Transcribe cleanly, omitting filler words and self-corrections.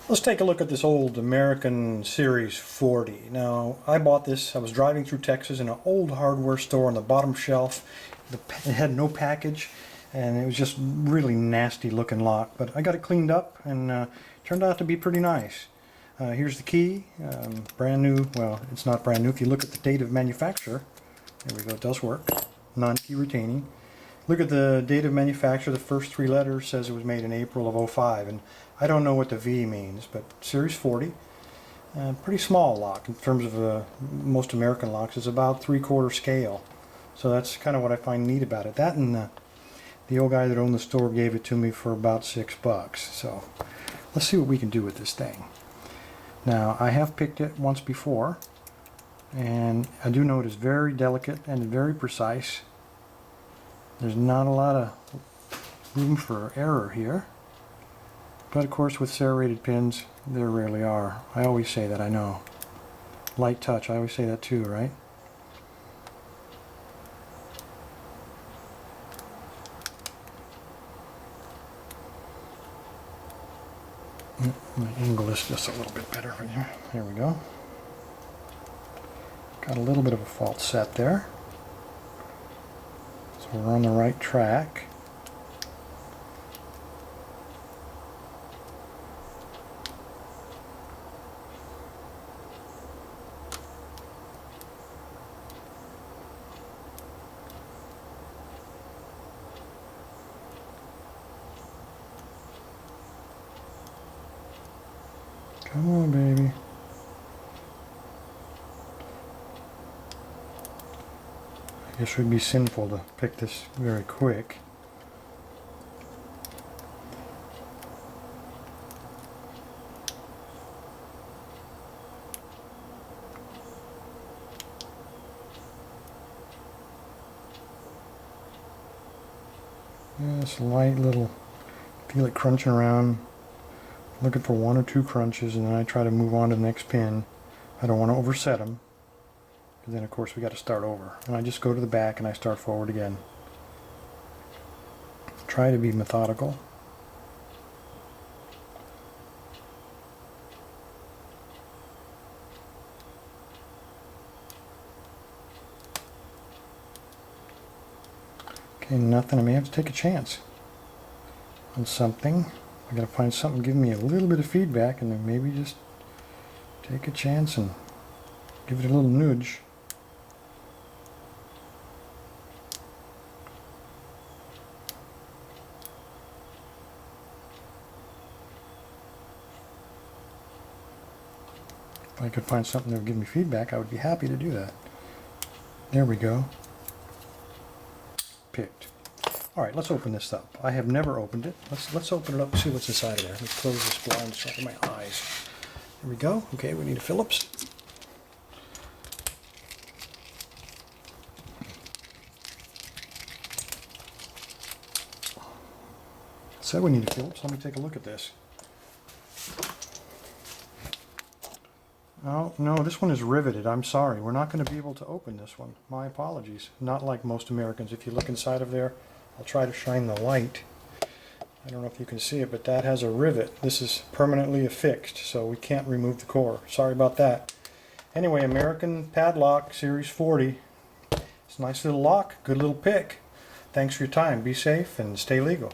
Let's take a look at this old American Series 40. Now, I bought this, I was driving through Texas in an old hardware store on the bottom shelf. It had no package, and it was just really nasty looking lock. But I got it cleaned up, and turned out to be pretty nice. Here's the key, brand new. Well, it's not brand new. If you look at the date of manufacture, there we go, it does work. Non-key retaining. Look at the date of manufacture. The first three letters says it was made in April of '05, and I don't know what the V means, but Series 40, pretty small lock in terms of most American locks. It's about 3/4 scale, so that's kind of what I find neat about it. That and the old guy that owned the store gave it to me for about $6. So let's see what we can do with this thing. Now, I have picked it once before, and I do know it is very delicate and very precise. There's not a lot of room for error here. But of course, with serrated pins, there rarely are. I always say that, I know. Light touch, I always say that too, right? My angle is just a little bit better right here. There we go. Got a little bit of a false set there. So we're on the right track. Come on, baby. I guess it would be sinful to pick this very quick. Just light little, feel it crunching around. Looking for one or two crunches, and then I try to move on to the next pin. I don't want to overset them, because then of course we got to start over. And I just go to the back and I start forward again. Try to be methodical. Okay, nothing. I may have to take a chance on something. I gotta find something giving me a little bit of feedback, and then maybe just take a chance and give it a little nudge. If I could find something that would give me feedback, I would be happy to do that. There we go. Picked. All right, let's open this up. I have never opened it. Let's open it up and see what's inside of there. Let's close this blind so I can my eyes. There we go. Okay, we need a Phillips. Said we need a Phillips. Let me take a look at this. Oh, no, this one is riveted. I'm sorry. We're not going to be able to open this one. My apologies. Not like most Americans. If you look inside of there, I'll try to shine the light. I don't know if you can see it, but that has a rivet. This is permanently affixed, so we can't remove the core. Sorry about that. Anyway, American Padlock Series 40. It's a nice little lock, good little pick. Thanks for your time. Be safe and stay legal.